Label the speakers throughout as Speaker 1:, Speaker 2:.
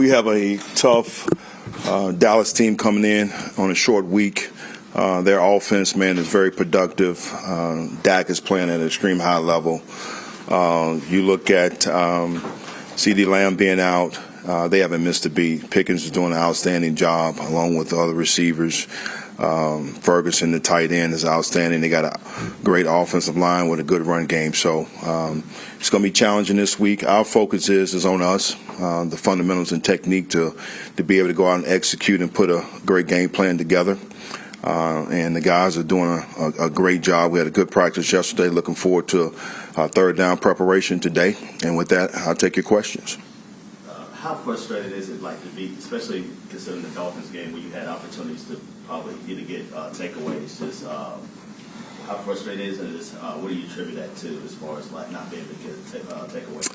Speaker 1: We have a tough Dallas team coming in on a short week. Their offense, man, is very productive. Dak is playing at an extreme high level. You look at CeeDee Lamb being out. They haven't missed a beat. Pickens is doing an outstanding job along with the other receivers. Ferguson, the tight end, is outstanding. They got a great offensive line with a good run game. So it's going to be challenging this week. Our focus is on us, the fundamentals and technique to be able to go out and execute and put a great game plan together. And the guys are doing a great job. We had a good practice yesterday. Looking forward to third down preparation today. And with that, I'll take your questions.
Speaker 2: How frustrated is it like to be, especially considering the Dolphins game where you had opportunities to probably either get takeaways? Just how frustrated is it? What do you attribute that to as far as like not being able to get takeaways?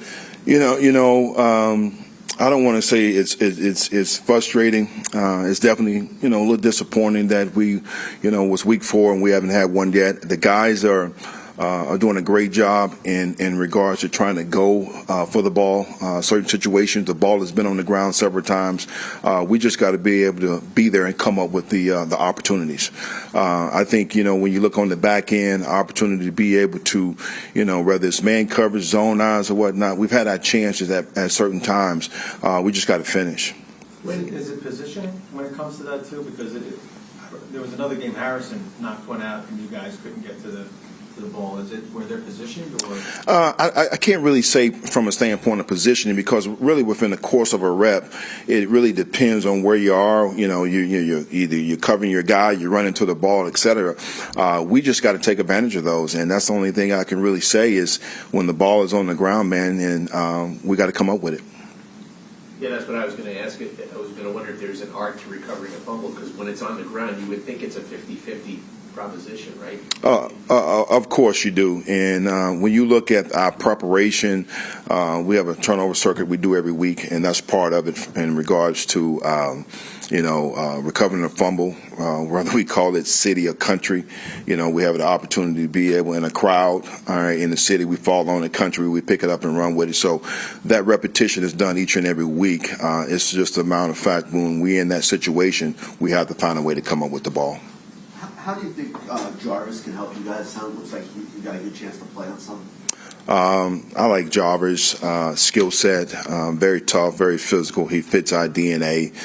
Speaker 1: I don't want to say it's frustrating. It's definitely a little disappointing that we was week 4 and we haven't had one yet. The guys are doing a great job in regards to trying to go for the ball. Certain situations, the ball has been on the ground several times. We just got to be able to be there and come up with the opportunities. I think when you look on the back end, opportunity to be able to, whether it's man coverage, zone eyes, or whatnot, we've had our chances at certain times. We just got to finish.
Speaker 3: Is it positioning when it comes to that too? Because there was another game, Harrison knocked one out, and you guys couldn't get to the ball. Is it where they're positioned, or?
Speaker 1: I can't really say from a standpoint of positioning, because really within the course of a rep, it really depends on where you are. You're covering your guy, you're running to the ball, etc. We just got to take advantage of those, and that's the only thing I can really say is when the ball is on the ground, man, and we got to come up with it.
Speaker 4: Yeah, that's what I was going to ask. I was going to wonder if there's an art to recovering a fumble, because when it's on the ground, you would think it's a 50-50 proposition, right?
Speaker 1: Of course you do. And when you look at our preparation, we have a turnover circuit we do every week, and that's part of it in regards to recovering a fumble, whether we call it city or country. We have the opportunity to be able in a crowd, all right, in the city, we fall on the country, we pick it up and run with it. So that repetition is done each and every week. It's just a matter of fact, when we're in that situation, we have to find a way to come up with the ball.
Speaker 5: How do you think Jarvis can help you guys? It looks like you got a good chance to play on something.
Speaker 1: I like Jarvis' skill set, very tough, very physical. He fits our DNA.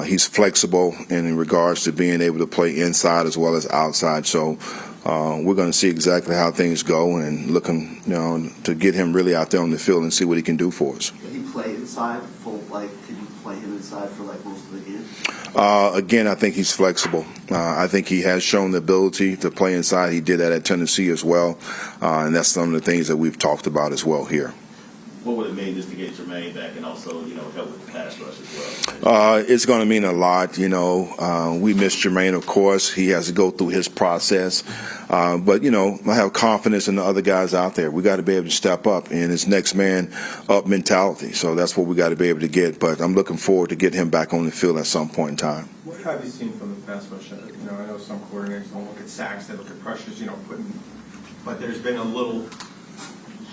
Speaker 1: He's flexible in regards to being able to play inside as well as outside. So we're going to see exactly how things go and looking to get him really out there on the field and see what he can do for us.
Speaker 5: Can he play inside can you play him inside for most of the game?
Speaker 1: Again, I think he's flexible. I think he has shown the ability to play inside. He did that at Tennessee as well, and that's some of the things that we've talked about as well here.
Speaker 2: What would it mean just to get Jermaine back and also, help with the pass rush as well?
Speaker 1: It's going to mean a lot. We miss Jermaine, of course. He has to go through his process. But, I have confidence in the other guys out there. We got to be able to step up, and it's next man up mentality. So that's what we got to be able to get. But I'm looking forward to getting him back on the field at some point in time.
Speaker 3: What have you seen from the pass rush? I know some coordinators don't look at sacks, they look at pressures, but there's been a little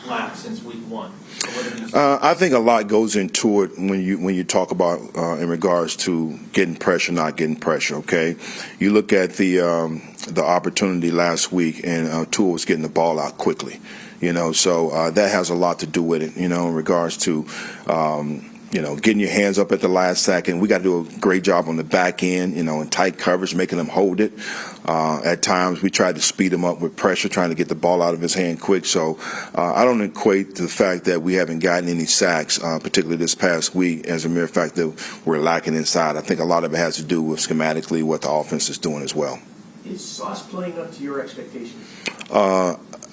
Speaker 3: lapse since week 1. So what have you seen?
Speaker 1: I think a lot goes into it when you talk about in regards to getting pressure, not getting pressure. Okay, you look at the opportunity last week, and Tua was getting the ball out quickly. So that has a lot to do with it. In regards to getting your hands up at the last second. We got to do a great job on the back end, in tight coverage, making them hold it. At times, we tried to speed him up with pressure, trying to get the ball out of his hand quick. So I don't equate to the fact that we haven't gotten any sacks, particularly this past week, as a mere fact that we're lacking inside. I think a lot of it has to do with schematically what the offense is doing as well.
Speaker 4: Is Sauce playing up to your expectations?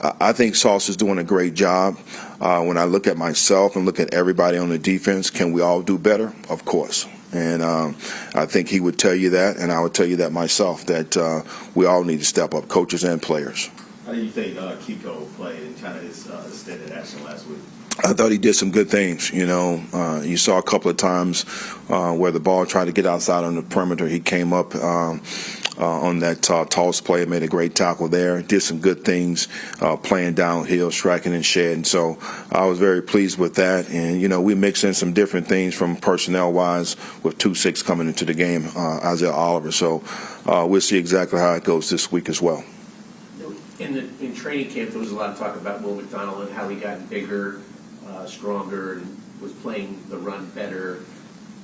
Speaker 1: I think Sauce is doing a great job. When I look at myself and look at everybody on the defense, can we all do better? Of course. And I think he would tell you that, and I would tell you that myself, that we all need to step up, coaches and players.
Speaker 2: How do you think Kiko played in kind of his extended action last week?
Speaker 1: I thought he did some good things. You saw a couple of times where the ball tried to get outside on the perimeter. He came up on that toss play, made a great tackle there. Did some good things playing downhill, striking and shedding. So I was very pleased with that. And, we mixed in some different things from personnel-wise with 2-6 coming into the game, Isaiah Oliver. So we'll see exactly how it goes this week as well.
Speaker 4: In training camp, there was a lot of talk about Will McDonald and how he got bigger, stronger, and was playing the run better.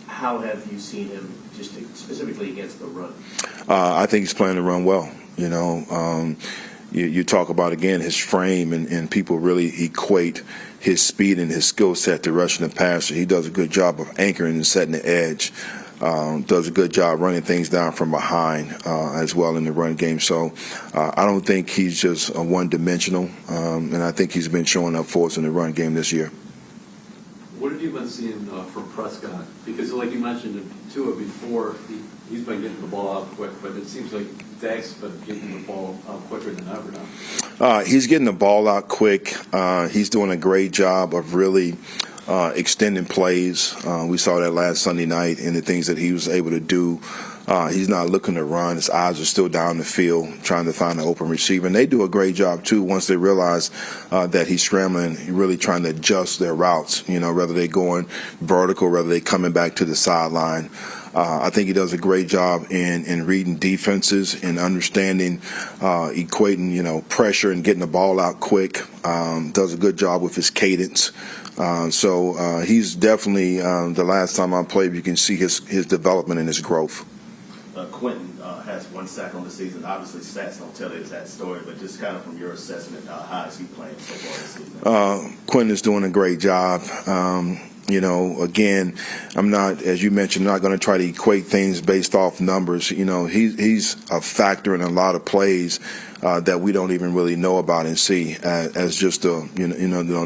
Speaker 4: How have you seen him, just specifically against the run?
Speaker 1: I think he's playing the run well. You talk about, again, his frame, and people really equate his speed and his skill set to rushing the passer. He does a good job of anchoring and setting the edge. Does a good job running things down from behind as well in the run game. So I don't think he's just one-dimensional, and I think he's been showing up for us in the run game this year.
Speaker 6: What have you been seeing from Prescott? Because like you mentioned to it before, he's been getting the ball out quick, but it seems like Dak's been getting the ball out quicker than ever now.
Speaker 1: He's getting the ball out quick. He's doing a great job of really extending plays. We saw that last Sunday night in the things that he was able to do. He's not looking to run. His eyes are still down the field trying to find an open receiver. And they do a great job, too, once they realize that he's scrambling, really trying to adjust their routes, whether they're going vertical, whether they're coming back to the sideline. I think he does a great job in reading defenses and understanding, equating, pressure and getting the ball out quick. Does a good job with his cadence. So he's definitely, the last time I played, you can see his development and his growth.
Speaker 2: Quentin has 1 sack on the season. Obviously, stats don't tell the exact story, but just kind of from your assessment, how is he playing so far this season?
Speaker 1: Quentin is doing a great job. Again, I'm not, as you mentioned, not going to try to equate things based off numbers. He's a factor in a lot of plays that we don't even really know about and see as just the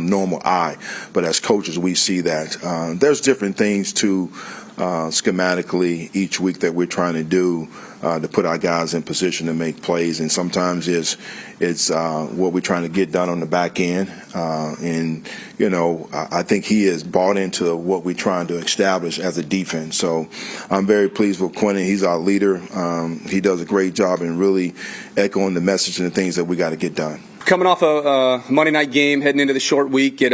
Speaker 1: normal eye. But as coaches, we see that. There's different things to schematically each week that we're trying to do to put our guys in position to make plays, and sometimes it's what we're trying to get done on the back end. I think he has bought into what we're trying to establish as a defense. So I'm very pleased with Quentin. He's our leader. He does a great job in really echoing the message and the things that we got to get done.
Speaker 7: Coming off a Monday night game, heading into the short week, it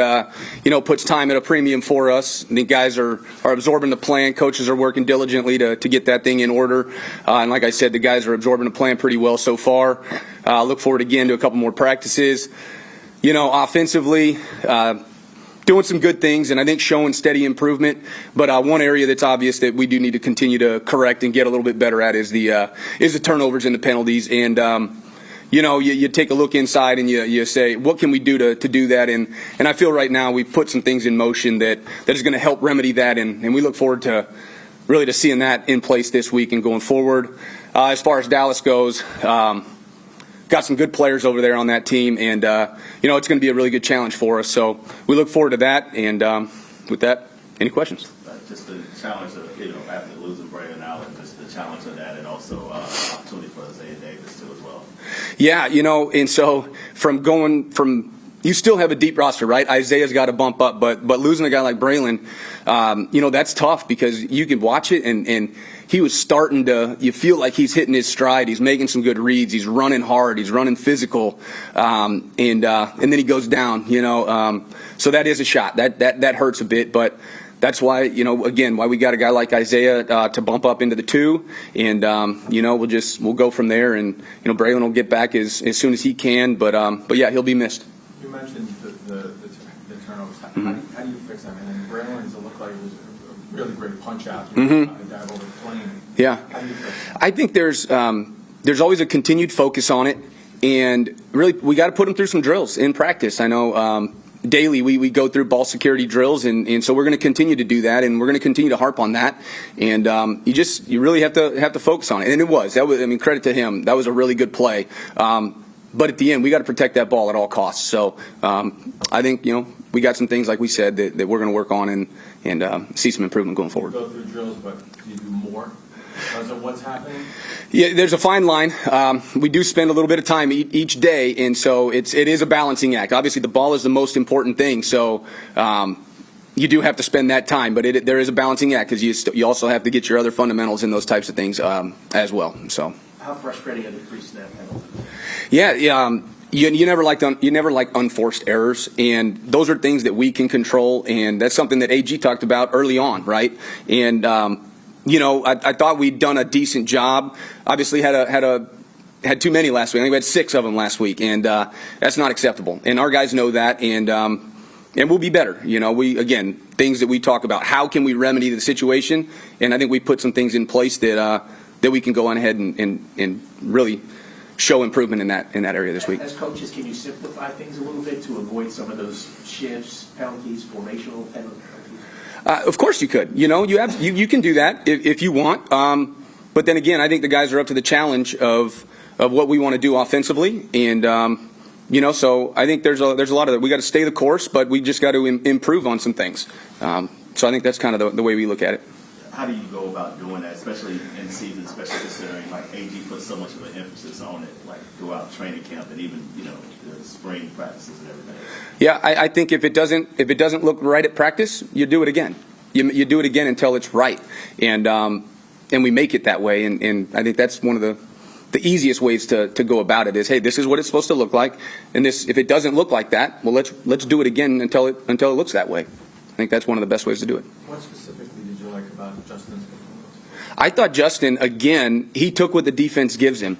Speaker 7: puts time at a premium for us. I think guys are absorbing the plan. Coaches are working diligently to get that thing in order. And like I said, the guys are absorbing the plan pretty well so far. Look forward again to a couple more practices. Offensively, doing some good things, and I think showing steady improvement. But one area that's obvious that we do need to continue to correct and get a little bit better at is the turnovers and the penalties. And you take a look inside and you say, what can we do to do that? And I feel right now we've put some things in motion that is going to help remedy that, and we look forward to really seeing that in place this week and going forward. As far as Dallas goes, got some good players over there on that team, and it's going to be a really good challenge for us. So we look forward to that. And with that, any questions?
Speaker 2: Just the challenge of after losing Braylon Allen, just the challenge of that, and also opportunity for Isaiah Davis too as well.
Speaker 7: Yeah, and so you still have a deep roster, right? Isaiah's got to bump up, but losing a guy like Braylon, that's tough because you can watch it and he was starting to, you feel like he's hitting his stride. He's making some good reads. He's running hard. He's running physical. And then he goes down, so that is a shot. That hurts a bit, but that's why, again, why we got a guy like Isaiah to bump up into the 2, and we'll go from there, and Braylon will get back as soon as he can, but yeah, he'll be missed.
Speaker 3: You mentioned the turnovers. How do you fix them? And Braylon's looked like it was a really great punch out. Dive over the plane.
Speaker 7: Yeah,
Speaker 3: how do you fix them?
Speaker 7: I think there's always a continued focus on it, and really we got to put them through some drills in practice. I know. Daily, we go through ball security drills, and so we're going to continue to do that, and we're going to continue to harp on that. And you really have to focus on it. And it was credit to him. That was a really good play. But at the end, we got to protect that ball at all costs. So I think we got some things like we said that we're going to work on and see some improvement going forward.
Speaker 3: You go through drills, but do you do more because of what's happening?
Speaker 7: Yeah, there's a fine line. We do spend a little bit of time each day, and so it is a balancing act. Obviously, the ball is the most important thing, so you do have to spend that time. But there is a balancing act because you also have to get your other fundamentals and those types of things as well. So
Speaker 3: how
Speaker 4: How frustrating are the pre-snap penalties?
Speaker 7: Yeah. You never like unforced errors, and those are things that we can control, and that's something that AG talked about early on, right? And I thought we'd done a decent job. Obviously, had too many last week. I think we had 6 of them last week, and that's not acceptable. And our guys know that, and we'll be better. Things that we talk about. How can we remedy the situation? And I think we put some things in place that we can go on ahead and really show improvement in that area this week.
Speaker 4: As coaches, can you simplify things a little bit to avoid some of those shifts, penalties, formational penalties?
Speaker 7: Of course you could. You can do that if you want. But then again, I think the guys are up to the challenge of what we want to do offensively, and so I think there's a lot of that. We got to stay the course, but we just got to improve on some things. So I think that's kind of the way we look at it.
Speaker 2: How do you go about doing that, especially in season, especially considering like AG puts so much of an emphasis on it, like throughout training camp and even the spring practices and everything?
Speaker 7: Yeah, I think if it doesn't look right at practice, you do it again. You do it again until it's right, and we make it that way. And I think that's one of the easiest ways to go about it is, hey, this is what it's supposed to look like, and if it doesn't look like that, well, let's do it again until it looks that way. I think that's one of the best ways to do it.
Speaker 3: What specifically did you like about Justin's performance?
Speaker 7: I thought Justin, again, he took what the defense gives him.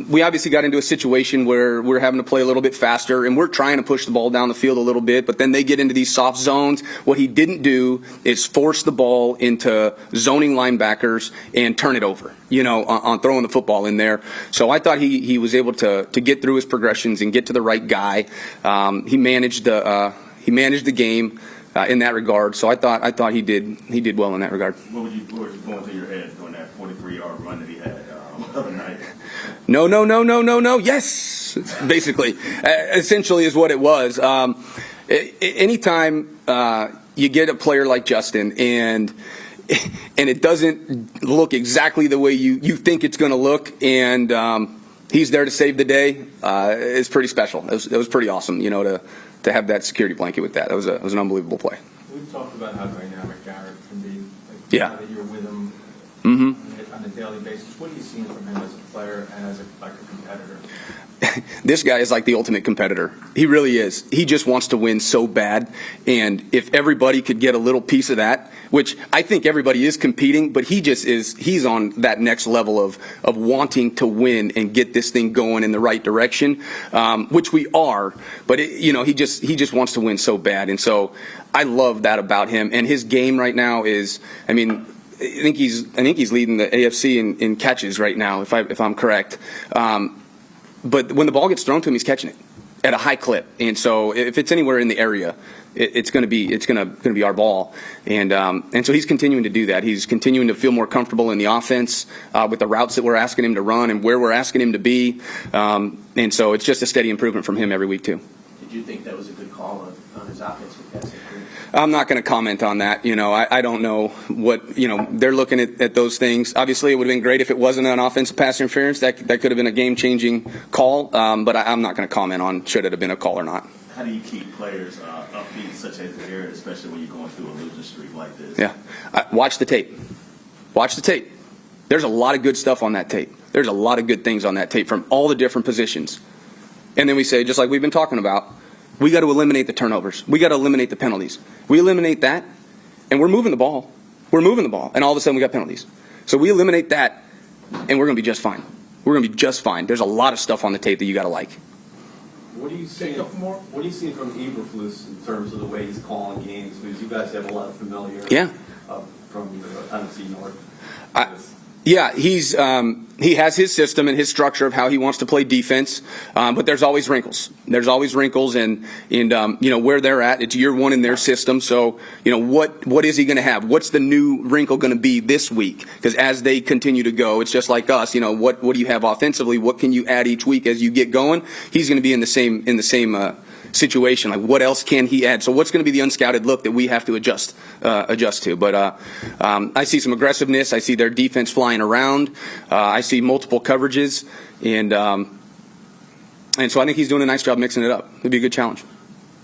Speaker 7: We obviously got into a situation where we're having to play a little bit faster, and we're trying to push the ball down the field a little bit, but then they get into these soft zones. What he didn't do is force the ball into zoning linebackers and turn it over, on throwing the football in there. So I thought he was able to get through his progressions and get to the right guy. He managed the game in that regard. So I thought he did well in that regard.
Speaker 2: What was going through your head during that 43-yard run that he had the other night?
Speaker 7: No. Yes, basically, essentially is what it was. Anytime you get a player like Justin and it doesn't look exactly the way you think it's going to look, and he's there to save the day, it's pretty special. It was pretty awesome, to have that security blanket with that. That was an unbelievable play.
Speaker 3: We've talked about how dynamic Garrett can be.
Speaker 7: Yeah.
Speaker 3: Now that you're with him on a daily basis, what are you seeing from him as a player and as a competitor?
Speaker 7: This guy is like the ultimate competitor. He really is. He just wants to win so bad. And if everybody could get a little piece of that, which I think everybody is competing, but he's on that next level of wanting to win and get this thing going in the right direction, which we are. But he just wants to win so bad. And so I love that about him. And his game right now is, I think he's leading the AFC in catches right now, if I'm correct. But when the ball gets thrown to him, he's catching it at a high clip. And so if it's anywhere in the area, it's going to be our ball. And so he's continuing to do that. He's continuing to feel more comfortable in the offense with the routes that we're asking him to run and where we're asking him to be. And so it's just a steady improvement from him every week too.
Speaker 4: Did you think that was a good call on his offensive passing?
Speaker 7: I'm not going to comment on that. I don't know what, they're looking at those things. Obviously, it would have been great if it wasn't an offensive pass interference. That could have been a game-changing call. But I'm not going to comment on should it have been a call or not.
Speaker 2: How do you keep players upbeat, such as Garrett, especially when you're going through a losing streak like this?
Speaker 7: Yeah. Watch the tape. Watch the tape. There's a lot of good stuff on that tape. There's a lot of good things on that tape from all the different positions. And then we say, just like we've been talking about, we got to eliminate the turnovers. We got to eliminate the penalties. We eliminate that, and we're moving the ball. We're moving the ball, and all of a sudden we got penalties. So we eliminate that, and we're going to be just fine. We're going to be just fine. There's a lot of stuff on the tape that you got to like.
Speaker 6: What are you seeing from Eberflus in terms of the way he's calling games? Because you guys have a lot of familiarity from the Tennessee North.
Speaker 7: Yeah, he has his system and his structure of how he wants to play defense, but there's always wrinkles. There's always wrinkles, and where they're at. It's year one in their system, so what is he going to have? What's the new wrinkle going to be this week? Because as they continue to go, it's just like us. What do you have offensively? What can you add each week as you get going? He's going to be in the same situation. Like, what else can he add? So what's going to be the unscouted look that we have to adjust to? But I see some aggressiveness. I see their defense flying around. I see multiple coverages, and so I think he's doing a nice job mixing it up. It'd be a good challenge.